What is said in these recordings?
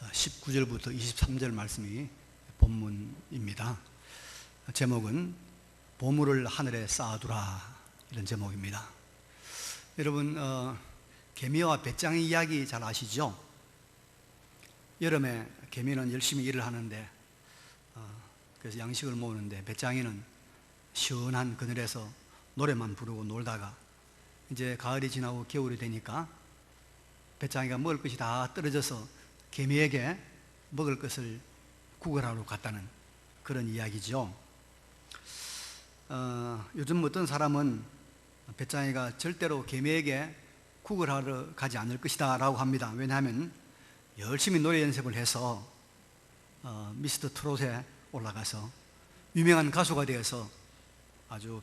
19절부터 23절 말씀이 본문입니다. 제목은 보물을 하늘에 쌓아두라, 이런 제목입니다. 여러분, 개미와 배짱이 이야기 잘 아시죠? 여름에 개미는 열심히 일을 하는데 그래서 양식을 모으는데, 배짱이는 시원한 그늘에서 노래만 부르고 놀다가 이제 가을이 지나고 겨울이 되니까 배짱이가 먹을 것이 다 떨어져서 개미에게 먹을 것을 구걸하러 갔다는 그런 이야기죠. 요즘 어떤 사람은 배짱이가 절대로 개미에게 구걸하러 가지 않을 것이다 라고 합니다. 왜냐하면 열심히 노래 연습을 해서 미스터 트롯에 올라가서 유명한 가수가 되어서 아주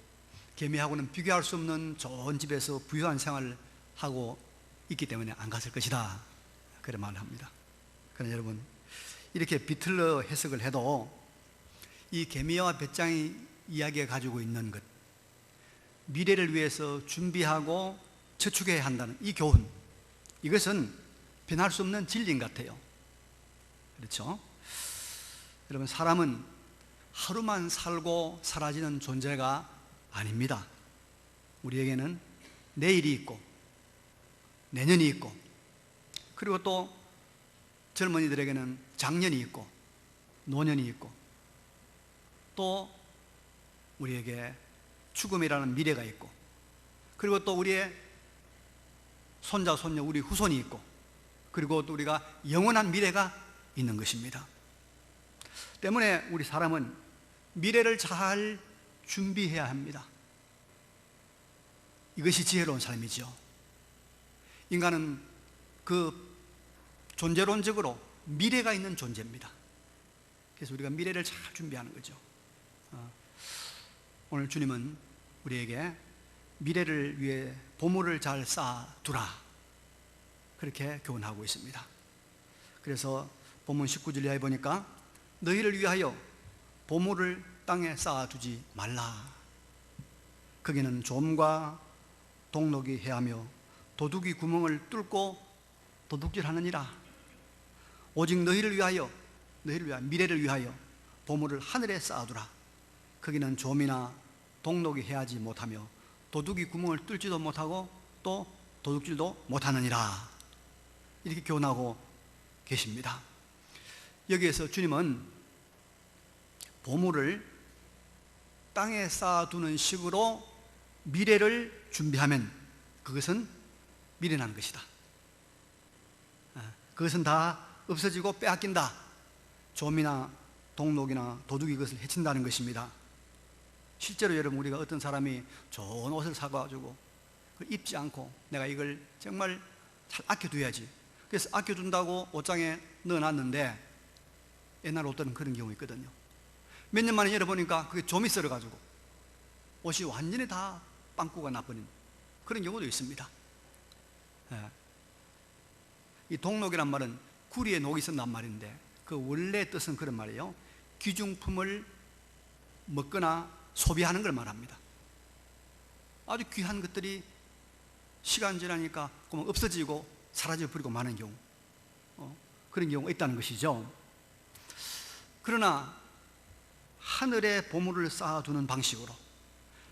개미하고는 비교할 수 없는 좋은 집에서 부유한 생활을 하고 있기 때문에 안 갔을 것이다, 그런 말을 합니다. 그러나 여러분, 이렇게 비틀러 해석을 해도 이 개미와 배짱이 이야기가 가지고 있는 것, 미래를 위해서 준비하고 저축해야 한다는 이 교훈, 이것은 변할 수 없는 진리인 것 같아요. 그렇죠? 여러분, 사람은 하루만 살고 사라지는 존재가 아닙니다. 우리에게는 내일이 있고 내년이 있고, 그리고 또 젊은이들에게는 장년이 있고 노년이 있고, 또 우리에게 죽음이라는 미래가 있고, 그리고 또 우리의 손자, 손녀, 우리 후손이 있고, 그리고 또 우리가 영원한 미래가 있는 것입니다. 때문에 우리 사람은 미래를 잘 준비해야 합니다. 이것이 지혜로운 삶이죠. 인간은 그 존재론적으로 미래가 있는 존재입니다. 그래서 우리가 미래를 잘 준비하는 거죠. 오늘 주님은 우리에게 미래를 위해 보물을 잘 쌓아두라, 그렇게 교훈하고 있습니다. 그래서 본문 19절 이하에 보니까 너희를 위하여 보물을 땅에 쌓아두지 말라. 거기는 좀과 동록이 해하며 도둑이 구멍을 뚫고 도둑질하느니라. 오직 너희를 위하여 미래를 위하여 보물을 하늘에 쌓아두라. 거기는 좀이나 동록이 해하지 못하며 도둑이 구멍을 뚫지도 못하고 또 도둑질도 못하느니라. 이렇게 교훈하고 계십니다. 여기에서 주님은 보물을 땅에 쌓아두는 식으로 미래를 준비하면 그것은 미련한 것이다. 그것은 다 없어지고 빼앗긴다. 좀이나 동록이나 도둑이 그것을 해친다는 것입니다. 실제로 여러분, 우리가 어떤 사람이 좋은 옷을 사가지고 그걸 입지 않고 내가 이걸 정말 잘 아껴둬야지, 그래서 아껴둔다고 옷장에 넣어놨는데 옛날 옷들은 그런 경우 있거든요. 몇 년 만에 열어보니까 그게 좀이 썰어가지고 옷이 완전히 다 빵꾸가 나버린 그런 경우도 있습니다. 이 동록이란 말은 구리에 녹이 쓴단 말인데, 그 원래 뜻은 그런 말이에요. 귀중품을 먹거나 소비하는 걸 말합니다. 아주 귀한 것들이 시간 지나니까 없어지고 사라져 버리고 마는 경우, 그런 경우가 있다는 것이죠. 그러나 하늘에 보물을 쌓아두는 방식으로,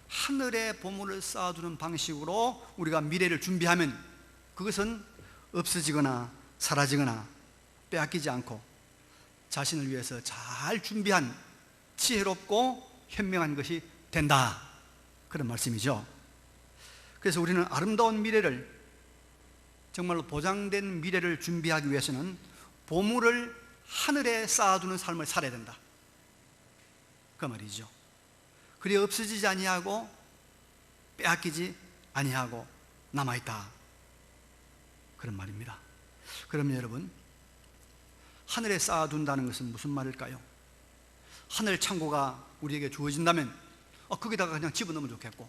하늘에 보물을 쌓아두는 방식으로 우리가 미래를 준비하면 그것은 없어지거나 사라지거나 빼앗기지 않고 자신을 위해서 잘 준비한 지혜롭고 현명한 것이 된다, 그런 말씀이죠. 그래서 우리는 아름다운 미래를, 정말로 보장된 미래를 준비하기 위해서는 보물을 하늘에 쌓아두는 삶을 살아야 된다, 그 말이죠. 그리 없어지지 아니하고 빼앗기지 아니하고 남아있다, 그런 말입니다. 그러면 여러분, 하늘에 쌓아둔다는 것은 무슨 말일까요? 하늘 창고가 우리에게 주어진다면 거기다가 그냥 집어넣으면 좋겠고,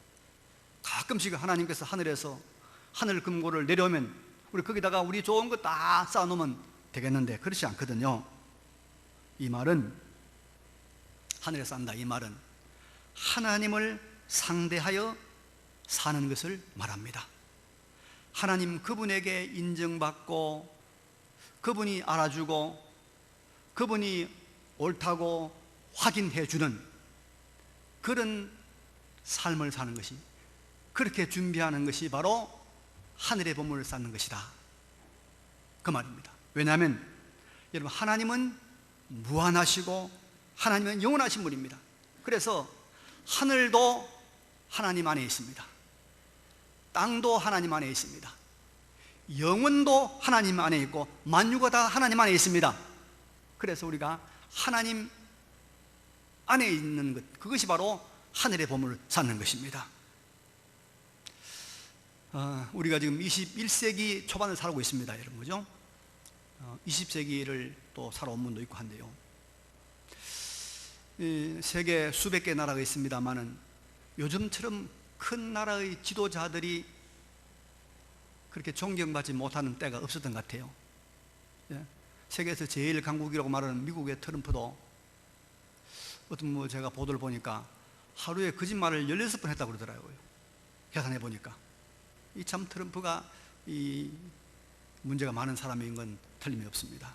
가끔씩 하나님께서 하늘에서 하늘 금고를 내려오면 우리 거기다가 우리 좋은 거 다 쌓아놓으면 되겠는데, 그렇지 않거든요. 이 말은, 하늘에 쌓는다, 이 말은 하나님을 상대하여 사는 것을 말합니다. 하나님 그분에게 인정받고 그분이 알아주고 그분이 옳다고 확인해 주는 그런 삶을 사는 것이, 그렇게 준비하는 것이 바로 하늘의 보물을 쌓는 것이다, 그 말입니다. 왜냐하면 여러분, 하나님은 무한하시고 하나님은 영원하신 분입니다. 그래서 하늘도 하나님 안에 있습니다. 땅도 하나님 안에 있습니다. 영혼도 하나님 안에 있고 만유가 다 하나님 안에 있습니다. 그래서 우리가 하나님 안에 있는 것, 그것이 바로 하늘의 보물을 쌓는 것입니다. 우리가 지금 21세기 초반을 살고 있습니다, 여러분, 그죠? 20세기를 또 살아온 분도 있고 한데요, 세계 수백 개 나라가 있습니다만은 요즘처럼 큰 나라의 지도자들이 그렇게 존경받지 못하는 때가 없었던 것 같아요. 세계에서 제일 강국이라고 말하는 미국의 트럼프도 어떤 제가 보도를 보니까 하루에 거짓말을 16번 했다고 그러더라고요. 계산해 보니까. 이 참 트럼프가 이 문제가 많은 사람인 건 틀림이 없습니다.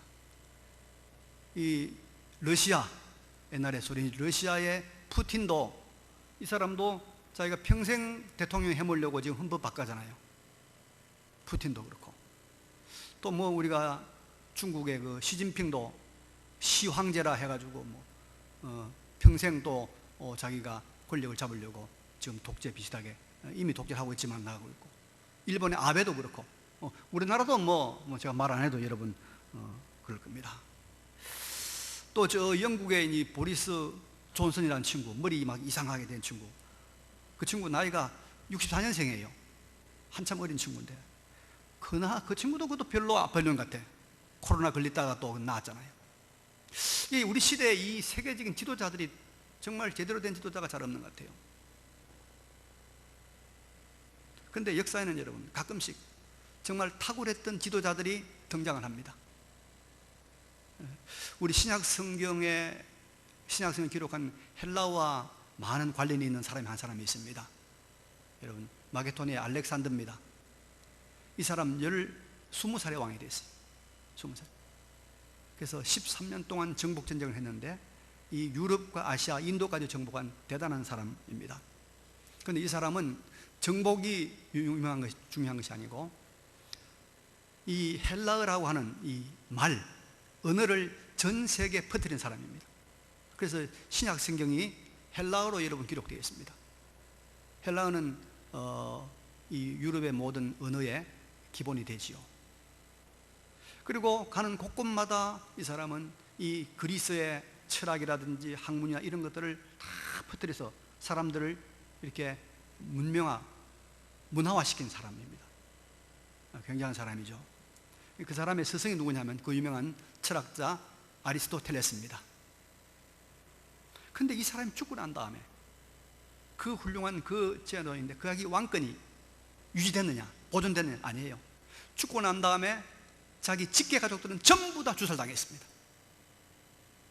이 러시아, 옛날에 소련 러시아의 푸틴도, 이 사람도 자기가 평생 대통령 해보려고 지금 헌법 바꾸잖아요. 푸틴도 그렇고. 또 우리가 중국의 그 시진핑도 시황제라 해가지고 평생 또 자기가 권력을 잡으려고 지금 독재 비슷하게 이미 독재를 하고 있지만 나가고 있고, 일본의 아베도 그렇고, 우리나라도 제가 말 안 해도 여러분 그럴 겁니다. 또 저 영국의 이 보리스 존슨이라는 친구, 머리 막 이상하게 된 친구, 그 친구 나이가 64년생이에요. 한참 어린 친구인데 그 친구도 그것도 별로인 것 같아. 코로나 걸렸다가 또 나았잖아요. 우리 시대에 이 세계적인 지도자들이 정말 제대로 된 지도자가 잘 없는 것 같아요. 그런데 역사에는 여러분 가끔씩 정말 탁월했던 지도자들이 등장을 합니다. 우리 신약 성경을 기록한 헬라와 많은 관련이 있는 사람이 한 사람이 있습니다. 여러분, 마게도니의 알렉산더입니다. 이 사람 20살의 왕이 됐어요. 20살. 그래서 13년 동안 정복 전쟁을 했는데 이 유럽과 아시아, 인도까지 정복한 대단한 사람입니다. 그런데 이 사람은 정복이 중요한 것이 아니고 이 헬라어라고 하는 이 언어를 전 세계에 퍼뜨린 사람입니다. 그래서 신약 성경이 헬라어로 여러분 기록되어 있습니다. 헬라어는 이 유럽의 모든 언어의 기본이 되지요. 그리고 가는 곳곳마다 이 사람은 이 그리스의 철학이라든지 학문이나 이런 것들을 다 퍼뜨려서 사람들을 이렇게 문화화시킨 사람입니다. 굉장한 사람이죠. 그 사람의 스승이 누구냐면 그 유명한 철학자 아리스토텔레스입니다. 근데 이 사람이 죽고 난 다음에 그 훌륭한 그 제도인데 그 아기 왕권이 유지됐느냐, 보존됐느냐? 아니에요. 죽고 난 다음에 자기 직계 가족들은 전부 다 주살당했습니다.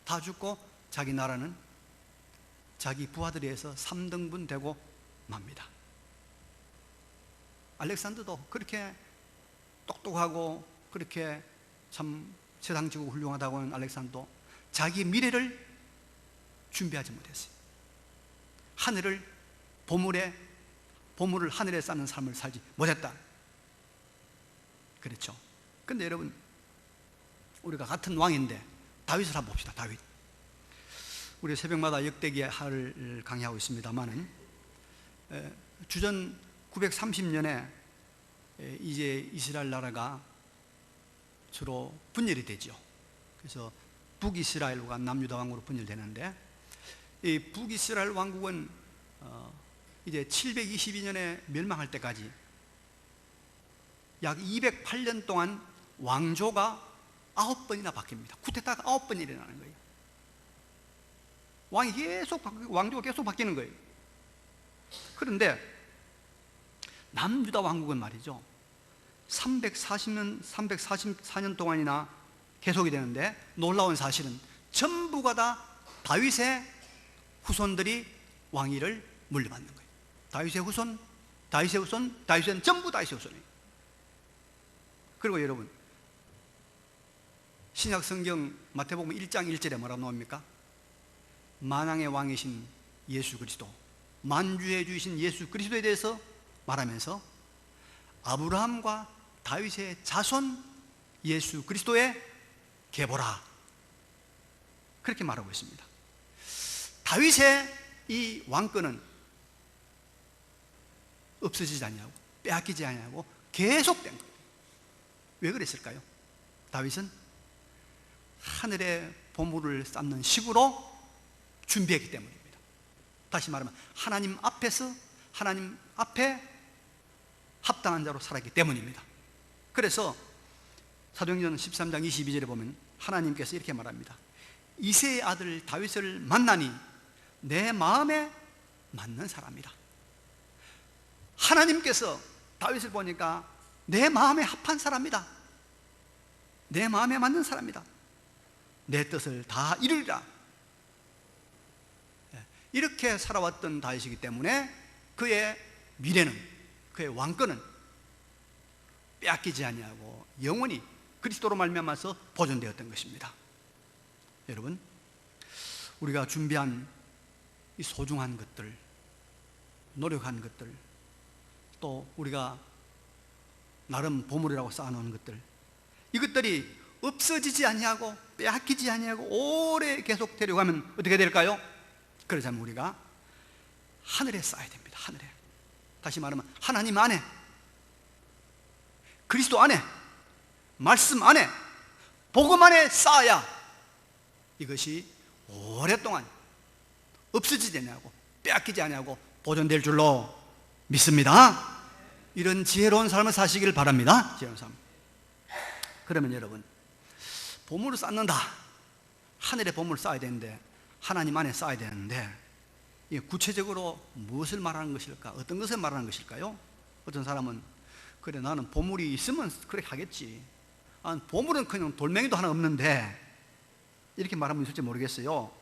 다 죽고 자기 나라는 자기 부하들에 의해서 3등분 되고 맙니다. 알렉산더도 그렇게 똑똑하고 그렇게 참 세상적으로 훌륭하다고 하는 알렉산더도 자기 미래를 준비하지 못했어요. 보물을 하늘에 쌓는 삶을 살지 못했다. 그렇죠. 근데 여러분, 우리가 같은 왕인데 다윗을 한번 봅시다. 다윗. 우리 새벽마다 역대기를 강의하고 있습니다만은 주전 930년에 이제 이스라엘 나라가 주로 분열이 되죠. 그래서 북이스라엘과 남유다 왕국으로 분열되는데, 이 북이스라엘 왕국은 이제 722년에 멸망할 때까지 약 208년 동안 왕조가 9번이나 바뀝니다. 쿠데타가 9번 일어나는 거예요. 왕조가 계속 바뀌는 거예요. 그런데 남유다 왕국은 말이죠, 344년 동안이나 계속이 되는데, 놀라운 사실은 전부가 다 다윗의 후손들이 왕위를 물려받는 거예요. 다윗의 후손, 전부 다윗의 후손이에요. 그리고 여러분, 신약 성경 마태복음 1장 1절에 뭐라고 나옵니까? 만왕의 왕이신 예수 그리스도, 만주해 주신 예수 그리스도에 대해서 말하면서 아브라함과 다윗의 자손 예수 그리스도의 계보라, 그렇게 말하고 있습니다. 다윗의 이 왕권은 없어지지 아니하고 빼앗기지 아니하고 계속된 거예요. 왜 그랬을까요? 다윗은 하늘의 보물을 쌓는 식으로 준비했기 때문입니다. 다시 말하면 하나님 앞에서 하나님 앞에 합당한 자로 살았기 때문입니다. 그래서 사도행전 13장 22절에 보면 하나님께서 이렇게 말합니다. 이새의 아들 다윗을 만나니 내 마음에 맞는 사람이다. 하나님께서 다윗을 보니까 내 마음에 합한 사람이다. 내 마음에 맞는 사람이다. 내 뜻을 다 이루리라. 이렇게 살아왔던 다윗이기 때문에 그의 미래는, 그의 왕권은 빼앗기지 아니하고 영원히 그리스도로 말미암아서 보존되었던 것입니다. 여러분, 우리가 준비한 이 소중한 것들, 노력한 것들, 또 우리가 나름 보물이라고 쌓아놓은 것들, 이것들이 없어지지 아니하고 빼앗기지 아니하고 오래 계속 데려가면 어떻게 될까요? 그러자면 우리가 하늘에 쌓아야 됩니다. 하늘에. 다시 말하면 하나님 안에, 그리스도 안에, 말씀 안에, 복음 안에 쌓아야 이것이 오랫동안 없어지지 아니하고 빼앗기지 아니하고 보존될 줄로 믿습니다. 이런 지혜로운 삶을 사시길 바랍니다. 지혜로운 삶. 그러면 여러분, 보물을 쌓는다, 하늘에 보물을 쌓아야 되는데, 하나님 안에 쌓아야 되는데, 이게 구체적으로 무엇을 말하는 것일까? 어떤 것을 말하는 것일까요? 어떤 사람은 그래, 나는 보물이 있으면 그렇게 하겠지, 보물은 그냥 돌멩이도 하나 없는데, 이렇게 말하면 있을지 모르겠어요.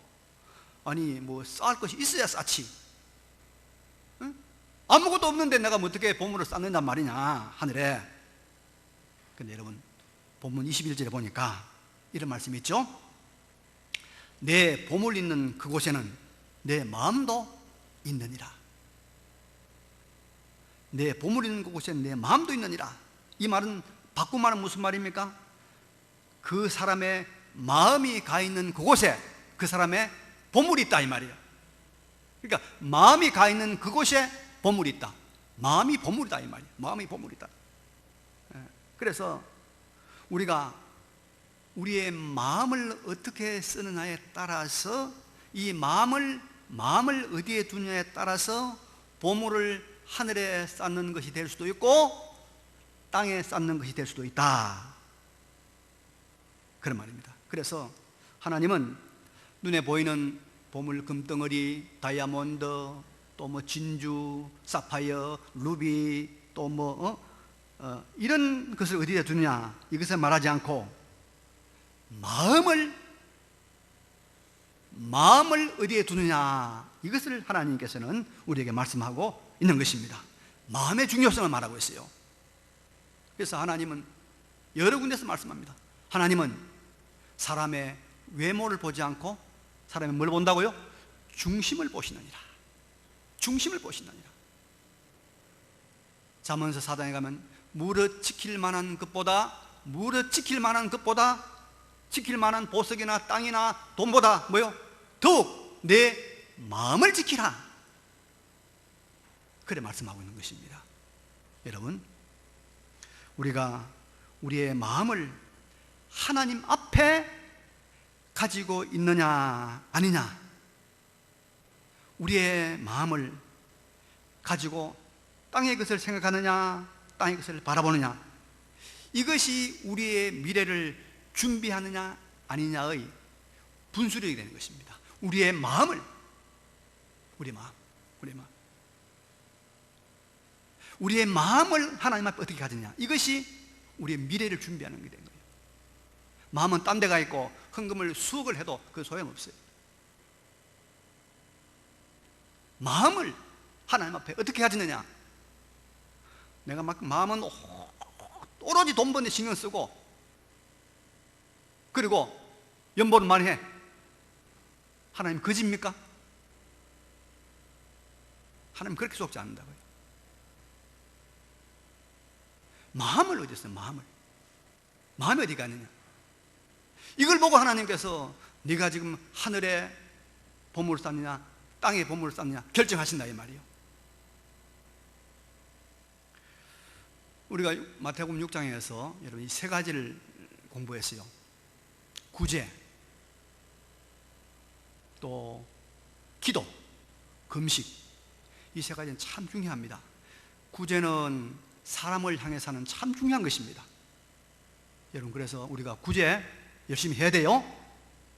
아니 뭐 쌓을 것이 있어야 쌓지, 응? 아무것도 없는데 내가 뭐 어떻게 보물을 쌓는단 말이냐, 하늘에. 근데 여러분, 본문 21절에 보니까 이런 말씀이 있죠. 내 보물 있는 그곳에는 내 마음도 있느니라. 내 보물 있는 그곳에는 내 마음도 있느니라. 이 말은 바꾼 말은 무슨 말입니까? 그 사람의 마음이 가 있는 그곳에 그 사람의 보물이 있다, 이 말이에요. 그러니까 마음이 가 있는 그곳에 보물이 있다. 마음이 보물이다, 이 말이에요. 마음이 보물이다. 그래서 우리가 우리의 마음을 어떻게 쓰느냐에 따라서, 이 마음을 어디에 두느냐에 따라서 보물을 하늘에 쌓는 것이 될 수도 있고 땅에 쌓는 것이 될 수도 있다, 그런 말입니다. 그래서 하나님은 눈에 보이는 보물, 금덩어리, 다이아몬드, 또 뭐 진주, 사파이어, 루비, 또 뭐 이런 것을 어디에 두느냐, 이것을 말하지 않고 마음을 어디에 두느냐, 이것을 하나님께서는 우리에게 말씀하고 있는 것입니다. 마음의 중요성을 말하고 있어요. 그래서 하나님은 여러 군데서 말씀합니다. 하나님은 사람의 외모를 보지 않고 사람의 뭘 본다고요? 중심을 보시느니라. 중심을 보시느니라. 잠언서 4장에 가면 무릇 지킬 만한 것보다 지킬 만한 보석이나 땅이나 돈보다 뭐요? 더욱 내 마음을 지키라, 그래 말씀하고 있는 것입니다. 여러분, 우리가 우리의 마음을 하나님 앞에 가지고 있느냐 아니냐, 우리의 마음을 가지고 땅의 것을 생각하느냐 땅의 것을 바라보느냐, 이것이 우리의 미래를 준비하느냐 아니냐의 분수령이 되는 것입니다. 우리의 마음을, 우리의 마음을 하나님 앞에 어떻게 가지냐, 이것이 우리의 미래를 준비하는 게 되는 거예요. 마음은 딴 데 가 있고 헌금을 수억을 해도 그 소용없어요. 마음을 하나님 앞에 어떻게 가지느냐, 내가 막 마음은 오로지 돈 버는 데 신경 쓰고 그리고 연보는 많이 해. 하나님 거짓입니까? 하나님 그렇게 속지 않는다고요. 마음을 어디서 마음이 어디 가느냐. 이걸 보고 하나님께서 네가 지금 하늘에 보물을 쌓느냐 땅에 보물을 쌓느냐 결정하신다 이 말이에요. 우리가 마태복음 6장에서 여러분 이 세 가지를 공부했어요. 구제, 또 기도, 금식. 이 세 가지는 참 중요합니다. 구제는 사람을 향해서 하는 참 중요한 것입니다. 여러분, 그래서 우리가 구제 열심히 해야 돼요.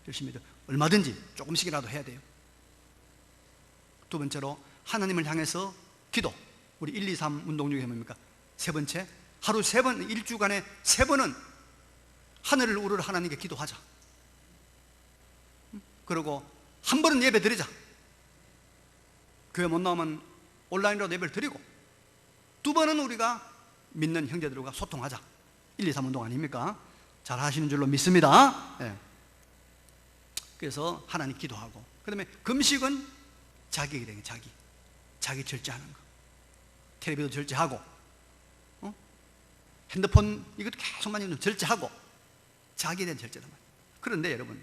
열심히 얼마든지 조금씩이라도 해야 돼요. 두 번째로 하나님을 향해서 기도. 우리 1, 2, 3 운동 중에 뭡니까? 세 번째, 하루 3번, 일주간에 3번은 하늘을 우러러 하나님께 기도하자. 그리고 한 번은 예배 드리자. 교회 못 나오면 온라인으로 예배를 드리고, 2번은 우리가 믿는 형제들과 소통하자. 1, 2, 3 운동 아닙니까? 잘 하시는 줄로 믿습니다. 네. 그래서 하나님 기도하고, 그 다음에 금식은 자기에게 되는 자기 절제하는 거. 텔레비도 절제하고, 핸드폰 이것도 계속 만지면 절제하고, 자기에 대한 절제란 말이에요. 그런데 여러분,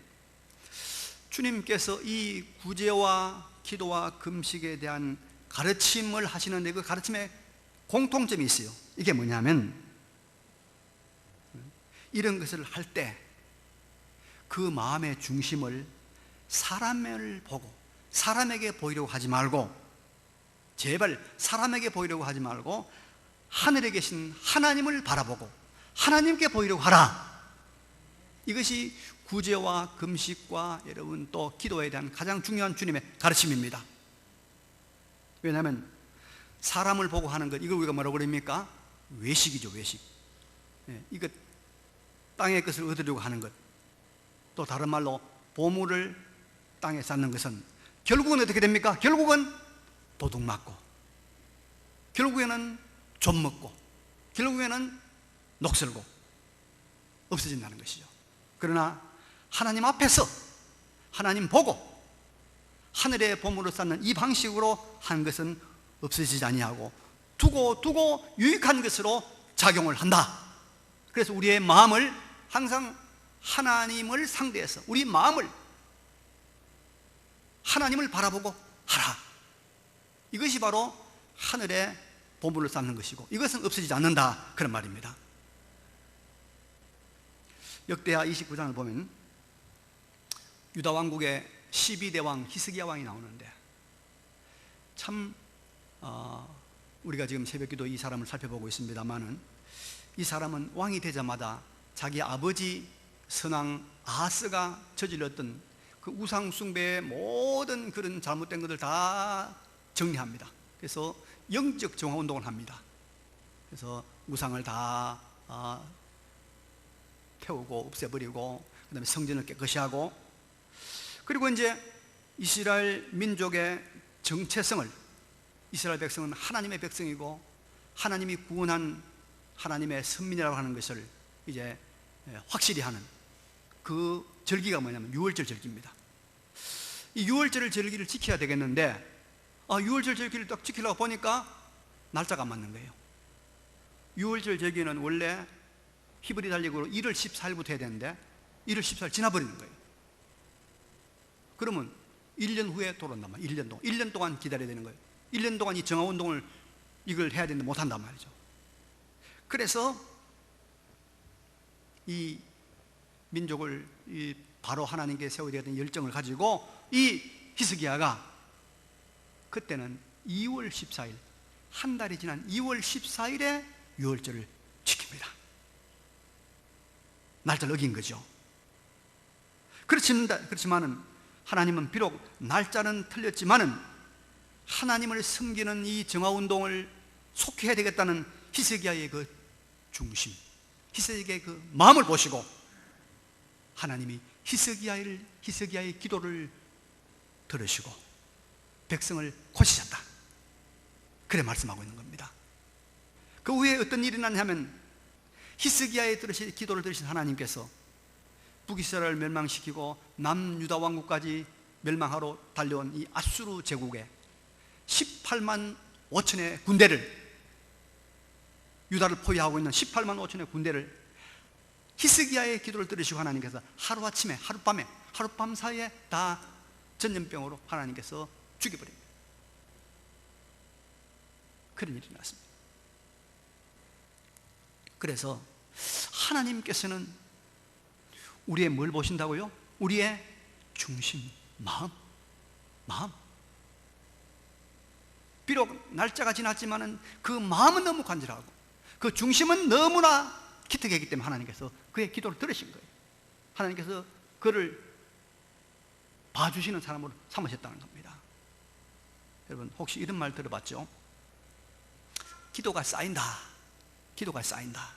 주님께서 이 구제와 기도와 금식에 대한 가르침을 하시는데 그 가르침에 공통점이 있어요. 이게 뭐냐면, 이런 것을 할 때 그 마음의 중심을 사람을 보고 사람에게 보이려고 하지 말고, 제발 사람에게 보이려고 하지 말고 하늘에 계신 하나님을 바라보고 하나님께 보이려고 하라. 이것이 구제와 금식과 여러분 또 기도에 대한 가장 중요한 주님의 가르침입니다. 왜냐하면 사람을 보고 하는 것, 이걸 우리가 뭐라고 그럽니까? 외식이죠, 외식. 이것 땅의 것을 얻으려고 하는 것, 또 다른 말로 보물을 땅에 쌓는 것은 결국은 어떻게 됩니까? 결국은 도둑 맞고, 결국에는 좀 먹고, 결국에는 녹슬고 없어진다는 것이죠. 그러나 하나님 앞에서 하나님 보고 하늘의 보물을 쌓는 이 방식으로 한 것은 없어지지 아니하고 두고 유익한 것으로 작용을 한다. 그래서 우리의 마음을 항상 하나님을 상대해서 우리 마음을 하나님을 바라보고 하라. 이것이 바로 하늘의 보물을 쌓는 것이고, 이것은 없어지지 않는다, 그런 말입니다. 역대하 29장을 보면 유다 왕국의 12대 왕 히스기야 왕이 나오는데, 참 우리가 지금 새벽기도 이 사람을 살펴보고 있습니다만은, 이 사람은 왕이 되자마자 자기 아버지 선왕 아하스가 저질렀던 그 우상 숭배의 모든 그런 잘못된 것을 다 정리합니다. 그래서 영적 정화 운동을 합니다. 그래서 우상을 다 태우고 없애버리고, 그 다음에 성전을 깨끗이 하고, 그리고 이제 이스라엘 민족의 정체성을, 이스라엘 백성은 하나님의 백성이고 하나님이 구원한 하나님의 선민이라고 하는 것을 이제 확실히 하는 그 절기가 뭐냐면 유월절 절기입니다. 이 유월절 절기를 지켜야 되겠는데, 유월절 절기를 딱 지키려고 보니까 날짜가 안 맞는 거예요. 유월절 절기는 원래 히브리 달력으로 1월 14일부터 해야 되는데 1월 14일 지나버리는 거예요. 그러면 1년 후에 돌아온단 말이에요. 1년 동안 1년 동안 기다려야 되는 거예요. 1년 동안 이 정화운동을 이걸 해야 되는데 못한단 말이죠. 그래서 이 민족을 바로 하나님께 세워야 되는 열정을 가지고 이 히스기야가 그때는 2월 14일, 한 달이 지난 2월 14일에 유월절을 지킵니다. 날짜를 어긴 거죠. 그렇지만은 하나님은 비록 날짜는 틀렸지만은 하나님을 섬기는 이 정화운동을 속히 해야 되겠다는 히스기야의 그 중심, 히스기야의 그 마음을 보시고 하나님이 히스기야의 기도를 들으시고 백성을 고치셨다, 그래 말씀하고 있는 겁니다. 그 후에 어떤 일이 났냐면 히스기야의 기도를 들으신 하나님께서 북이스라엘을 멸망시키고 남유다 왕국까지 멸망하러 달려온 이 아수르 제국에 18만 5천의 군대를, 유다를 포위하고 있는 18만 5천의 군대를 히스기야의 기도를 들으시고 하나님께서 하루아침에, 하룻밤에, 하룻밤 사이에 다 전염병으로 하나님께서 죽여버립니다. 그런 일이 났습니다. 그래서 하나님께서는 우리의 뭘 보신다고요? 우리의 중심, 마음. 비록 날짜가 지났지만은 그 마음은 너무 간절하고 그 중심은 너무나 기특하기 때문에 하나님께서 그의 기도를 들으신 거예요. 하나님께서 그를 봐주시는 사람으로 삼으셨다는 겁니다. 여러분, 혹시 이런 말 들어봤죠? 기도가 쌓인다. 기도가 쌓인다.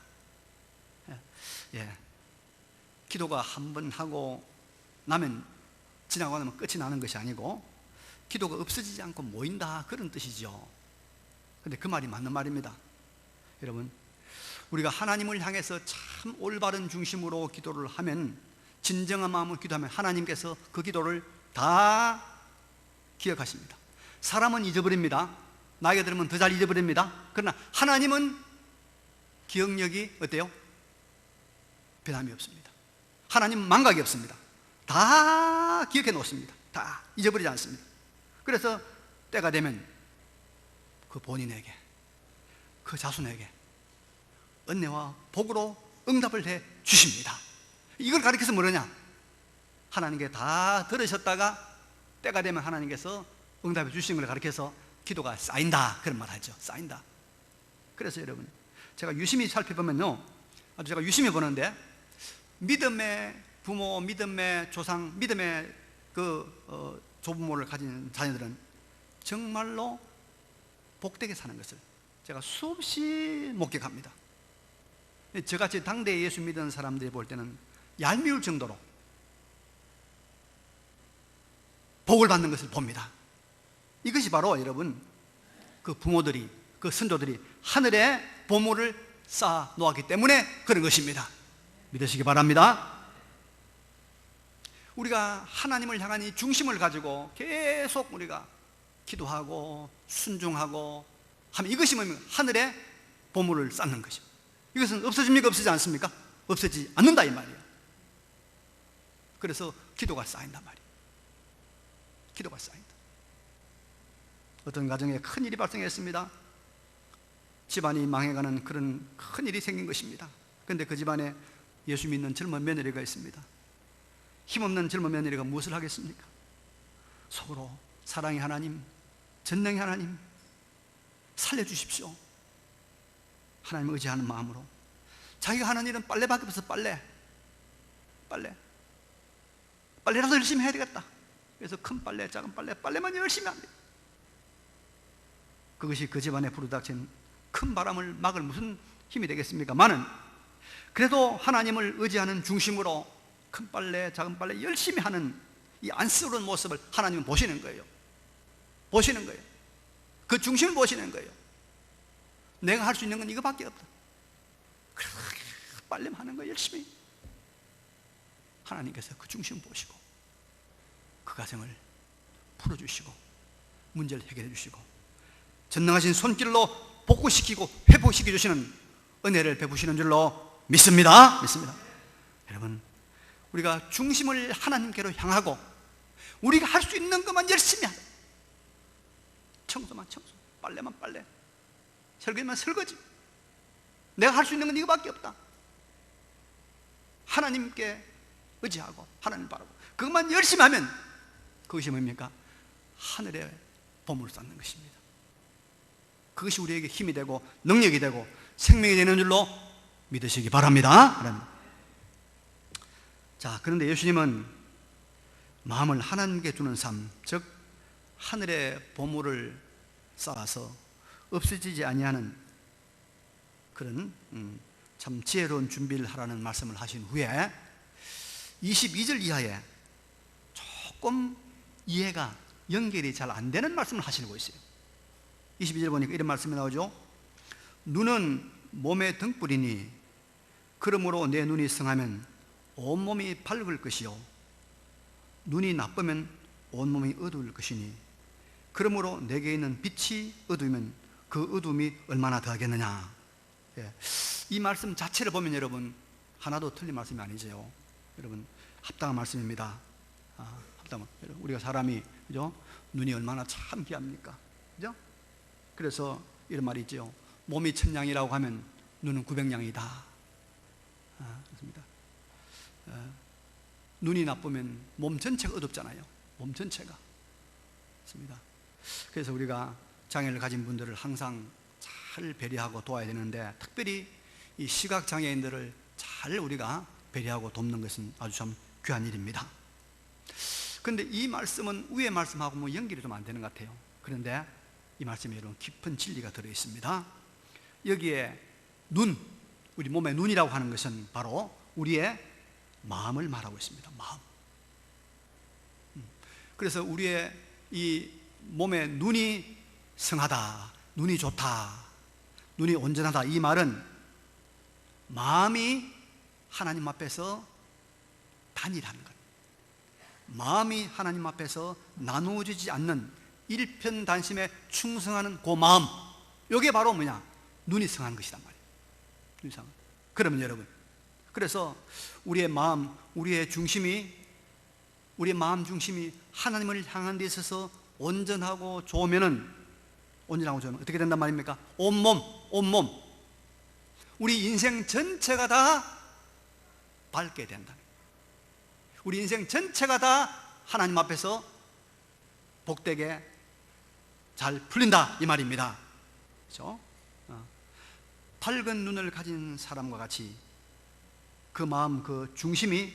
예. 기도가 한 번 하고 나면, 지나고 나면 끝이 나는 것이 아니고 기도가 없어지지 않고 모인다, 그런 뜻이죠. 근데 그 말이 맞는 말입니다. 여러분, 우리가 하나님을 향해서 참 올바른 중심으로 기도를 하면, 진정한 마음으로 기도하면 하나님께서 그 기도를 다 기억하십니다. 사람은 잊어버립니다. 나이가 들으면 더 잘 잊어버립니다. 그러나 하나님은 기억력이 어때요? 변함이 없습니다. 하나님은 망각이 없습니다. 다 기억해 놓습니다. 다 잊어버리지 않습니다. 그래서 때가 되면 그 본인에게, 그 자손에게 은혜와 복으로 응답을 해 주십니다. 이걸 가리켜서 뭐냐? 하나님께 다 들으셨다가 때가 되면 하나님께서 응답해 주시는 걸 가리켜서 기도가 쌓인다, 그런 말 하죠. 쌓인다. 그래서 여러분, 제가 유심히 살펴보면요, 아주 제가 유심히 보는데, 믿음의 부모, 믿음의 조상, 믿음의 조부모를 가진 자녀들은 정말로 복되게 사는 것을 제가 수없이 목격합니다. 저같이 당대에 예수 믿는 사람들이 볼 때는 얄미울 정도로 복을 받는 것을 봅니다. 이것이 바로 여러분, 그 부모들이, 그 선조들이 하늘에 보물을 쌓아 놓았기 때문에 그런 것입니다. 믿으시기 바랍니다. 우리가 하나님을 향한 이 중심을 가지고 계속 우리가 기도하고 순종하고 하면, 이것이 뭡니까? 하늘에 보물을 쌓는 것입니다. 이것은 없어집니까? 없어지지 않습니까? 없어지지 않는다, 이 말이에요. 그래서 기도가 쌓인단 말이에요. 기도가 쌓인다. 어떤 가정에 큰 일이 발생했습니다. 집안이 망해가는 그런 큰 일이 생긴 것입니다. 그런데 그 집안에 예수 믿는 젊은 며느리가 있습니다. 힘없는 젊은 며느리가 무엇을 하겠습니까? 속으로 사랑의 하나님, 전능의 하나님, 살려주십시오. 하나님을 의지하는 마음으로 자기가 하는 일은 빨래밖에 없어서 빨래라도 열심히 해야 되겠다. 그래서 큰 빨래, 작은 빨래만 열심히 합니다. 그것이 그 집안에 부르닥친 큰 바람을 막을 무슨 힘이 되겠습니까? 많은, 그래도 하나님을 의지하는 중심으로 큰 빨래, 작은 빨래 열심히 하는 이 안쓰러운 모습을 하나님은 보시는 거예요. 보시는 거예요. 그 중심을 보시는 거예요. 내가 할 수 있는 건 이거밖에 없다. 그래서 빨래만 하는 거 열심히. 하나님께서 그 중심을 보시고 그 가정을 풀어주시고 문제를 해결해 주시고 전능하신 손길로 복구시키고 회복시켜 주시는 은혜를 베푸시는 줄로 믿습니다. 여러분, 우리가 중심을 하나님께로 향하고 우리가 할 수 있는 것만 열심히 하자. 청소만 청소, 빨래만 빨래, 설거지만 설거지. 내가 할 수 있는 건 이거밖에 없다. 하나님께 의지하고 하나님을 바라고 그것만 열심히 하면 그것이 뭡니까? 하늘에 보물을 쌓는 것입니다. 그것이 우리에게 힘이 되고 능력이 되고 생명이 되는 줄로 믿으시기 바랍니다. 자, 그런데 예수님은 마음을 하나님께 주는 삶, 즉 하늘에 보물을 쌓아서 없어지지 아니하는 그런 참 지혜로운 준비를 하라는 말씀을 하신 후에 22절 이하에 조금 이해가 연결이 잘 안 되는 말씀을 하시고 있어요. 22절 보니까 이런 말씀이 나오죠. 눈은 몸의 등불이니 그러므로 내 눈이 성하면 온몸이 밝을 것이요 눈이 나쁘면 온몸이 어두울 것이니 그러므로 내게 있는 빛이 어두우면 그 어둠이 얼마나 더하겠느냐. 예. 이 말씀 자체를 보면 여러분 하나도 틀린 말씀이 아니죠. 여러분 합당한 말씀입니다. 합당한. 우리가 사람이 그죠? 눈이 얼마나 참 귀합니까? 그죠? 그래서 이런 말이 있죠. 몸이 천냥이라고 하면 눈은 900냥이다. 그렇습니다. 눈이 나쁘면 몸 전체가 어둡잖아요. 몸 전체가. 그렇습니다. 그래서 우리가 장애를 가진 분들을 항상 잘 배려하고 도와야 되는데, 특별히 이 시각장애인들을 잘 우리가 배려하고 돕는 것은 아주 참 귀한 일입니다. 그런데 이 말씀은 위의 말씀하고 뭐 연결이 좀 안 되는 것 같아요. 그런데 이 말씀에 여러분 깊은 진리가 들어 있습니다. 여기에 눈, 우리 몸의 눈이라고 하는 것은 바로 우리의 마음을 말하고 있습니다. 마음. 그래서 우리의 이 몸의 눈이 성하다, 눈이 좋다, 눈이 온전하다, 이 말은 마음이 하나님 앞에서 단일하는 것, 마음이 하나님 앞에서 나누어지지 않는 일편단심에 충성하는 그 마음, 이게 바로 뭐냐? 눈이 성한 것이란 말이에요. 눈이 성한. 그러면 여러분, 그래서 우리의 마음, 우리의 중심이, 우리의 마음 중심이 하나님을 향한 데 있어서 온전하고 좋으면은, 온전하고 좋으면 어떻게 된단 말입니까? 온몸, 우리 인생 전체가 다 밝게 된다. 우리 인생 전체가 다 하나님 앞에서 복되게 잘 풀린다, 이 말입니다. 그렇죠? 밝은 눈을 가진 사람과 같이 그 마음, 그 중심이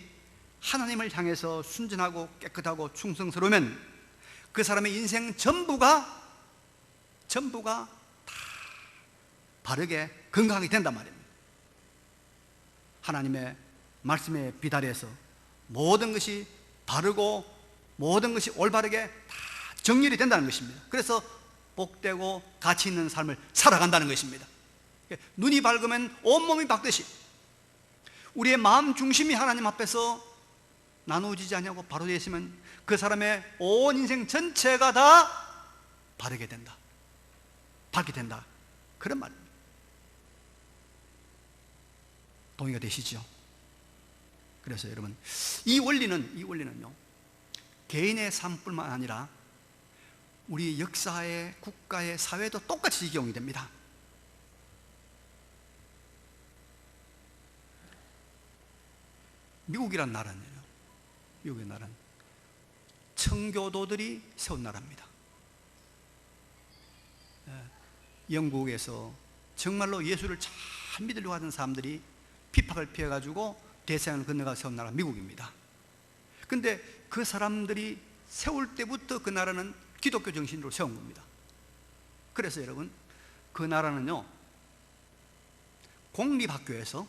하나님을 향해서 순전하고 깨끗하고 충성스러우면 그 사람의 인생 전부가 다 바르게 건강하게 된단 말입니다. 하나님의 말씀에 비달해서 모든 것이 바르고 모든 것이 올바르게 다 정렬이 된다는 것입니다. 그래서 복되고 가치 있는 삶을 살아간다는 것입니다. 눈이 밝으면 온몸이 밝듯이 우리의 마음 중심이 하나님 앞에서 나누어지지 않냐고 바로 되어 있으면 그 사람의 온 인생 전체가 다 바르게 된다, 밝게 된다, 그런 말입니다. 동의가 되시죠? 그래서 여러분, 이 원리는요, 개인의 삶뿐만 아니라 우리 역사의, 국가의, 사회도 똑같이 적용이 됩니다. 미국이란 나라는요, 미국의 나라는 청교도들이 세운 나라입니다. 영국에서 정말로 예수를 잘 믿으려고 하던 사람들이 핍박을 피해가지고 대서양을 건너가 세운 나라 미국입니다. 근데 그 사람들이 세울 때부터 그 나라는 기독교 정신으로 세운 겁니다. 그래서 여러분, 그 나라는요, 공립학교에서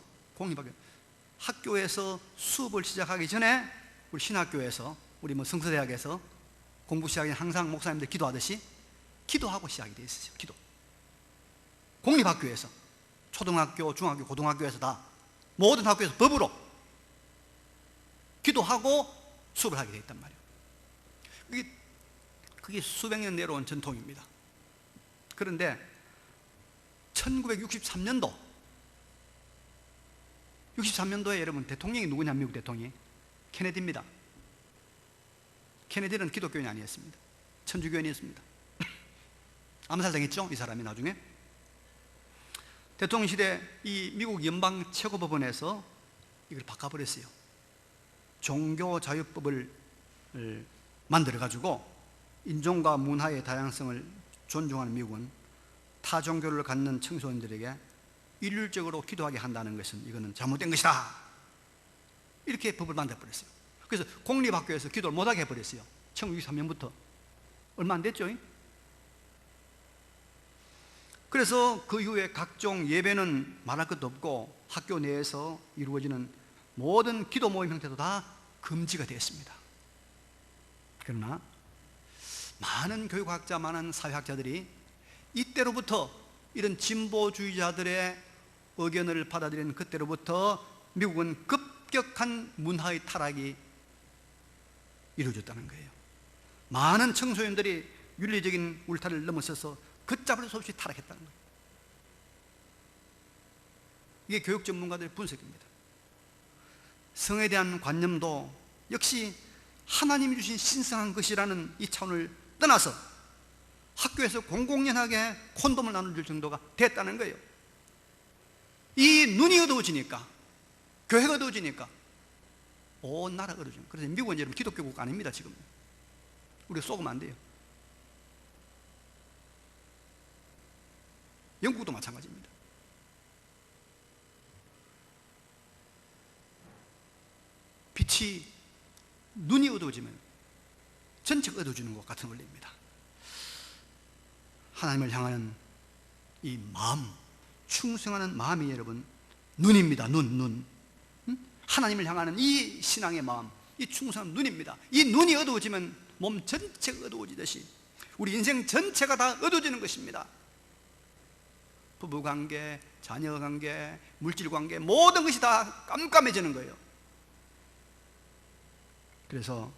학교에서 수업을 시작하기 전에 우리 신학교에서, 우리 뭐 성서대학에서 공부 시작에 항상 목사님들 기도하듯이 기도하고 시작이 되어 있어요. 기도. 공립학교에서, 초등학교, 중학교, 고등학교에서 다 모든 학교에서 법으로 기도하고 수업을 하게 되어 있단 말이에요. 그게 수백 년 내려온 전통입니다. 그런데 1963년도에 여러분 대통령이 누구냐? 미국 대통령이 케네디입니다. 케네디는 기독교인이 아니었습니다. 천주교인이었습니다. 암살당했죠, 이 사람이. 나중에 대통령 시대 이 미국 연방 최고법원에서 이걸 바꿔버렸어요. 종교자유법을 만들어가지고 인종과 문화의 다양성을 존중하는 미국은 타 종교를 갖는 청소년들에게 일률적으로 기도하게 한다는 것은 이거는 잘못된 것이다, 이렇게 법을 만들어버렸어요. 그래서 공립학교에서 기도를 못하게 해버렸어요. 1963년부터. 얼마 안 됐죠? 그래서 그 이후에 각종 예배는 말할 것도 없고 학교 내에서 이루어지는 모든 기도 모임 형태도 다 금지가 되었습니다. 그러나 많은 교육학자, 많은 사회학자들이 이때로부터 이런 진보주의자들의 의견을 받아들이는 그때로부터 미국은 급격한 문화의 타락이 이루어졌다는 거예요. 많은 청소년들이 윤리적인 울타리를 넘어서서 걷잡을 수 없이 타락했다는 거예요. 이게 교육 전문가들의 분석입니다. 성에 대한 관념도 역시 하나님이 주신 신성한 것이라는 이 차원을 떠나서 학교에서 공공연하게 콘돔을 나눠줄 정도가 됐다는 거예요. 이 눈이 어두워지니까, 교회가 어두워지니까 온 나라가 어두워집니다. 그래서 미국은 여러분 기독교국 아닙니다. 지금 우리가 속으면 안 돼요. 영국도 마찬가지입니다. 빛이, 눈이 어두워지면 전체가 어두워지는 것 같은 원리입니다. 하나님을 향하는 이 마음, 충성하는 마음이 여러분 눈입니다. 눈. 하나님을 향하는 이 신앙의 마음, 이 충성한 눈입니다. 이 눈이 어두워지면 몸 전체가 어두워지듯이 우리 인생 전체가 다 어두워지는 것입니다. 부부관계, 자녀관계, 물질관계, 모든 것이 다 깜깜해지는 거예요. 그래서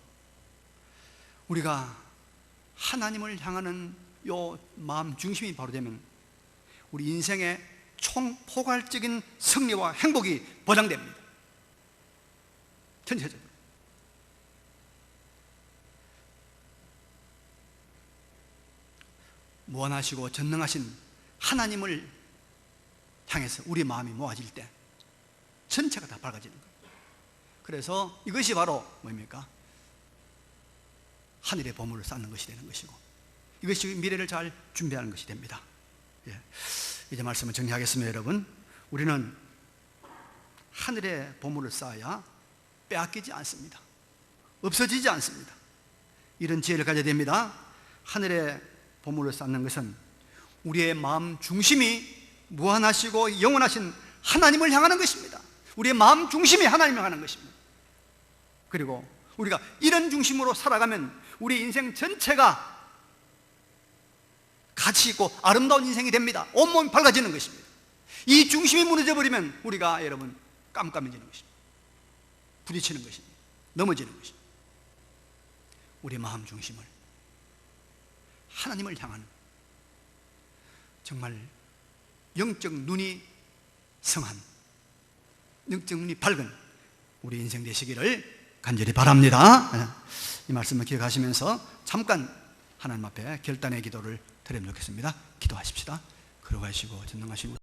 우리가 하나님을 향하는 요 마음 중심이 바로 되면 우리 인생의 총포괄적인 승리와 행복이 보장됩니다. 전체적으로. 무한하시고 전능하신 하나님을 향해서 우리 마음이 모아질 때 전체가 다 밝아지는 거예요. 그래서 이것이 바로 뭡니까? 하늘의 보물을 쌓는 것이 되는 것이고, 이것이 미래를 잘 준비하는 것이 됩니다. 예. 이제 말씀을 정리하겠습니다. 여러분, 우리는 하늘의 보물을 쌓아야 빼앗기지 않습니다. 없어지지 않습니다. 이런 지혜를 가져야 됩니다. 하늘의 보물을 쌓는 것은 우리의 마음 중심이 무한하시고 영원하신 하나님을 향하는 것입니다. 우리의 마음 중심이 하나님을 향하는 것입니다. 그리고 우리가 이런 중심으로 살아가면 우리 인생 전체가 가치 있고 아름다운 인생이 됩니다. 온몸이 밝아지는 것입니다. 이 중심이 무너져 버리면 우리가 여러분 깜깜해지는 것입니다. 부딪히는 것입니다. 넘어지는 것입니다. 우리의 마음 중심을 하나님을 향하는 정말 영적 눈이 성한, 영적 눈이 밝은 우리 인생 되시기를 간절히 바랍니다. 이 말씀을 기억하시면서 잠깐 하나님 앞에 결단의 기도를 드리면 좋겠습니다. 기도하십시다. 걸어가시고 전능하시고